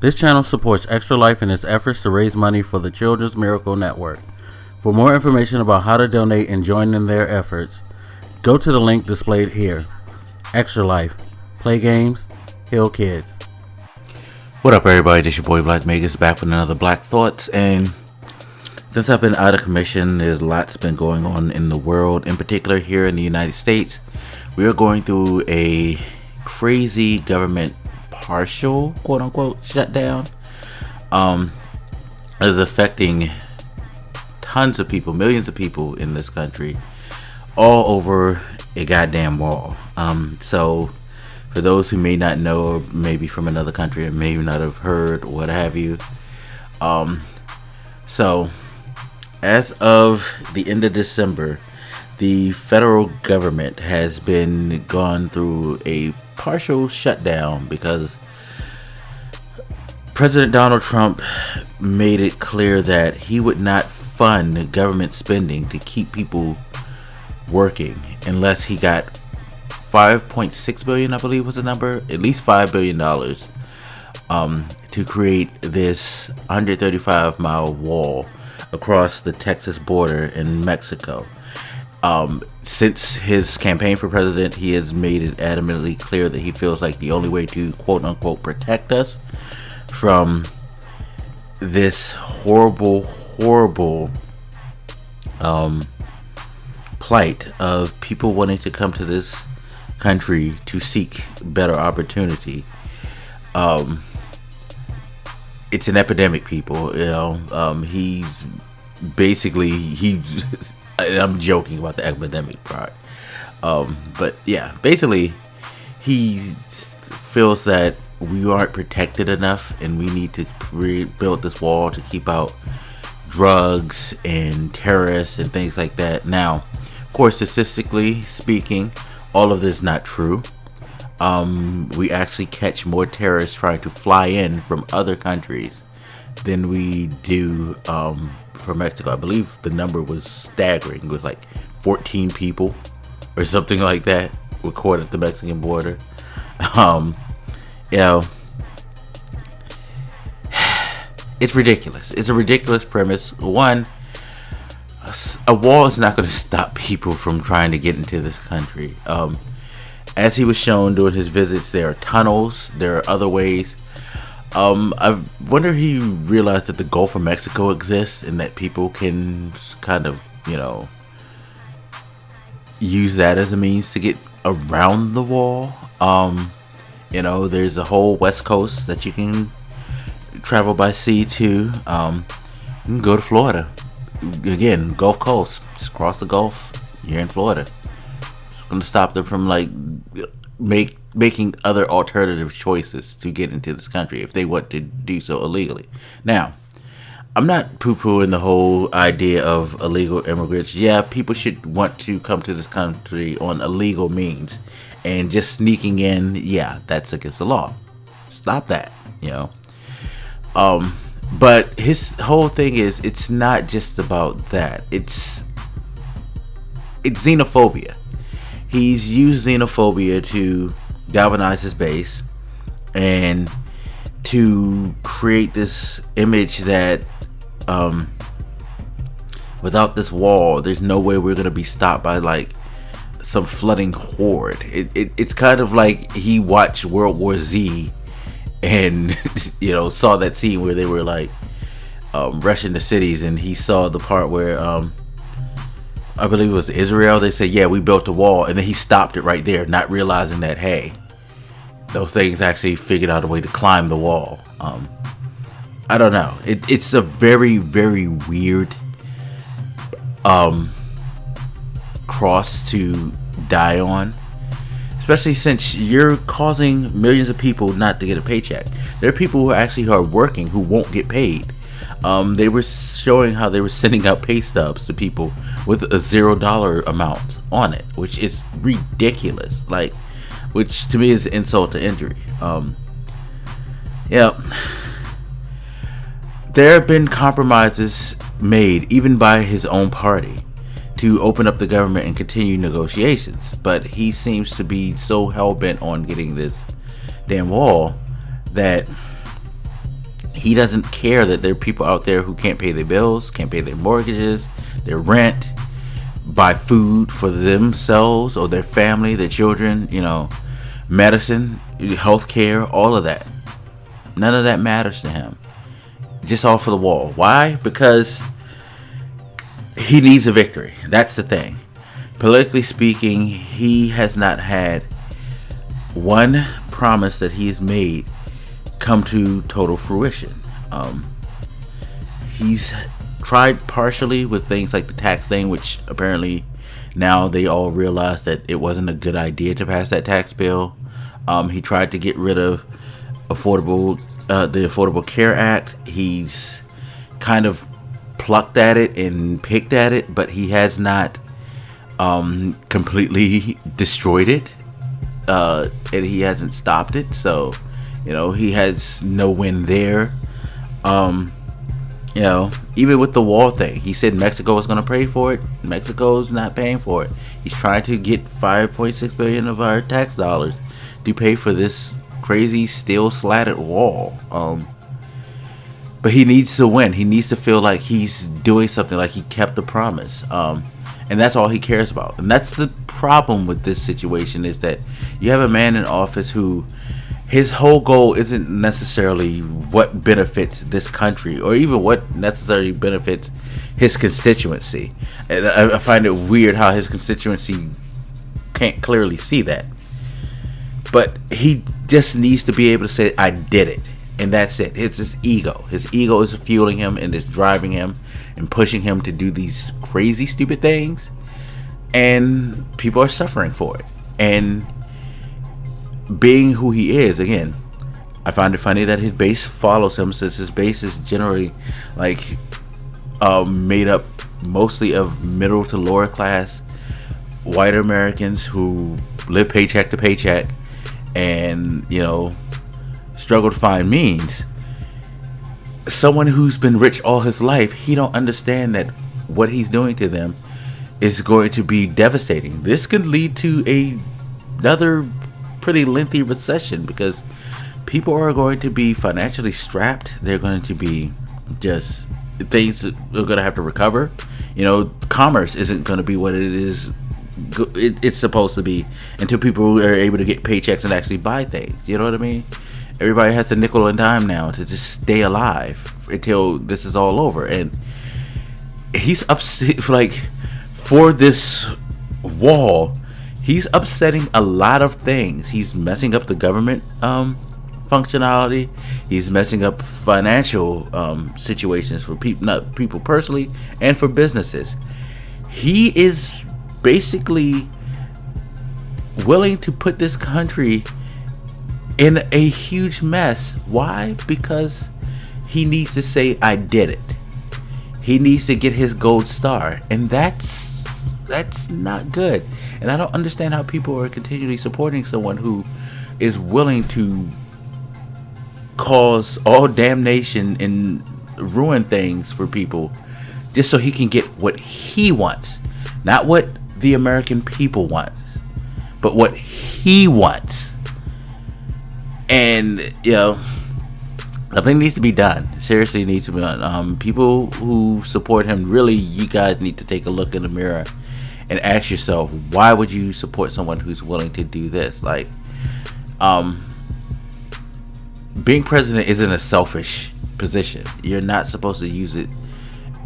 This channel supports Extra Life in its efforts to raise money for the Children's Miracle Network. For more information about how to donate and join in their efforts, go to the link displayed here. Extra Life. Play games, heal kids. What up, everybody? This your boy Blak Magus back with another Black Thoughts. And since I've been out of commission, there's lots been going on in the world, in particular here in the United States. We are going through a crazy government partial, quote unquote, shutdown. Is affecting tons of people, millions of people in this country, all over a goddamn wall. So for those who may not know, or maybe from another country and may not have heard, what have you, so as of the end of December, the federal government has been gone through a partial shutdown because President Donald Trump made it clear that he would not fund government spending to keep people working unless he got $5.6 billion, I believe was the number, at least $5 billion, to create this 135-mile wall across the Texas border in Mexico. Since his campaign for president, he has made it adamantly clear that he feels like the only way to quote unquote protect us from this horrible plight of people wanting to come to this country to seek better opportunity. It's an epidemic, people. He's basically I'm joking about the epidemic part, but yeah, basically he feels that we aren't protected enough and we need to build this wall to keep out drugs and terrorists and things like that. Now, of course, statistically speaking, all of this is not true. We actually catch more terrorists trying to fly in from other countries than we do from Mexico. I believe the number was staggering. It was like 14 people or something like that recorded at the Mexican border. It's ridiculous. It's a ridiculous premise. One, a wall is not going to stop people from trying to get into this country. As he was shown during his visits, there are tunnels, there are other ways. I wonder if he realized that the Gulf of Mexico exists and that people can kind of, use that as a means to get around the wall. There's a whole West Coast that you can travel by sea to. You can go to Florida. Again, Gulf Coast. Just cross the Gulf. You're in Florida. It's going to stop them from making other alternative choices to get into this country if they want to do so illegally. Now, I'm not poo-pooing the whole idea of illegal immigrants. Yeah, people should want to come to this country on illegal means, and just sneaking in, yeah, that's against the law. Stop that, But his whole thing is, it's not just about that. It's xenophobia. He's used xenophobia to galvanize his base and to create this image that without this wall, there's no way we're gonna be stopped by some flooding horde. It's kind of like he watched World War Z and saw that scene where they were rushing the cities, and he saw the part where I believe it was Israel. They said, yeah, we built a wall, and then he stopped it right there, not realizing that, hey, those things actually figured out a way to climb the wall. I don't know. It's a very, very weird cross to die on, especially since you're causing millions of people not to get a paycheck. There are people who are working who won't get paid. They were showing how they were sending out pay stubs to people with a $0 amount on it, which is ridiculous. Which to me is insult to injury. There have been compromises made, even by his own party, to open up the government and continue negotiations. But he seems to be so hell-bent on getting this damn wall that He doesn't care that there are people out there who can't pay their bills, can't pay their mortgages, their rent, buy food for themselves or their family, their children, medicine, healthcare, all of that. None of that matters to him. Just off of the wall. Why? Because he needs a victory. That's the thing. Politically speaking, he has not had one promise that he's made come to total fruition. He's tried partially with things like the tax thing, which apparently now they all realize that it wasn't a good idea to pass that tax bill. He tried to get rid of the Affordable Care Act. He's kind of plucked at it and picked at it, but he has not completely destroyed it, and he hasn't stopped it. So he has no win there. Even with the wall thing, he said Mexico was going to pay for it. Mexico's not paying for it. He's trying to get $5.6 billion of our tax dollars to pay for this crazy steel slatted wall. But he needs to win. He needs to feel like he's doing something, like he kept the promise. And that's all he cares about. And that's the problem with this situation, is that you have a man in office who his whole goal isn't necessarily what benefits this country or even what necessarily benefits his constituency. And I find it weird how his constituency can't clearly see that. But he just needs to be able to say, I did it. And that's it. It's his ego. His ego is fueling him and is driving him and pushing him to do these crazy, stupid things. And people are suffering for it. And being who he is, again, I find it funny that his base follows him, since his base is generally made up mostly of middle to lower class white Americans who live paycheck to paycheck and struggle to find means. Someone who's been rich all his life, he don't understand that what he's doing to them is going to be devastating. This could lead to another pretty lengthy recession, because people are going to be financially strapped. They're going to be just things that are going to have to recover. Commerce isn't going to be what it is. It's supposed to be until people are able to get paychecks and actually buy things. You know what I mean? Everybody has to nickel and dime now to just stay alive until this is all over. And he's upset, for this wall. He's upsetting a lot of things. He's messing up the government functionality. He's messing up financial situations for people, not people personally, and for businesses. He is basically willing to put this country in a huge mess. Why? Because he needs to say, I did it. He needs to get his gold star. And that's not good. And I don't understand how people are continually supporting someone who is willing to cause all damnation and ruin things for people just so he can get what he wants. Not what the American people want, but what he wants. And, nothing needs to be done. Seriously, needs to be done. People who support him, really, you guys need to take a look in the mirror and ask yourself, why would you support someone who's willing to do this? Being president isn't a selfish position. You're not supposed to use it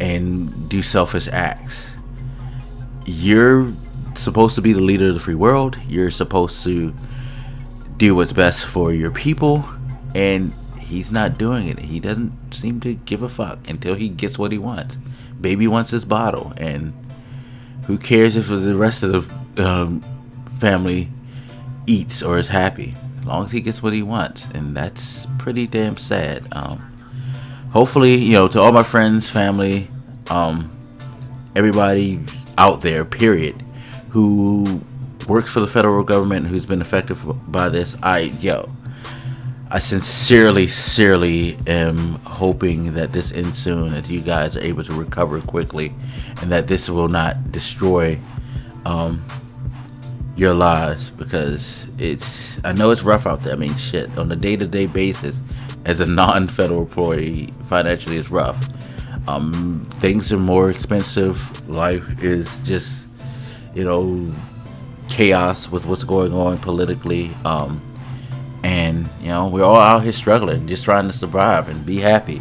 and do selfish acts. You're supposed to be the leader of the free world. You're supposed to do what's best for your people, and he's not doing it. He doesn't seem to give a fuck until he gets what he wants. Baby wants his bottle, and who cares if the rest of the family eats or is happy, as long as he gets what he wants. And that's pretty damn sad. Hopefully, to all my friends, family, everybody out there, period, who works for the federal government, who's been affected by this, I sincerely am hoping that this ends soon, that you guys are able to recover quickly, and that this will not destroy your lives, because I know it's rough out there. I mean, shit, on a day-to-day basis, as a non-federal employee, financially it's rough. Things are more expensive. Life is just, chaos with what's going on politically. And we're all out here struggling, just trying to survive and be happy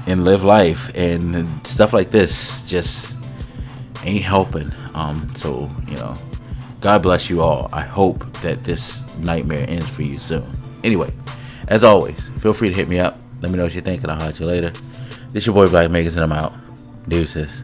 and live life. And stuff like this just ain't helping. So God bless you all. I hope that this nightmare ends for you soon. Anyway, as always, feel free to hit me up. Let me know what you think, and I'll holler at you later. This your boy Blak Makers, and I'm out. Deuces.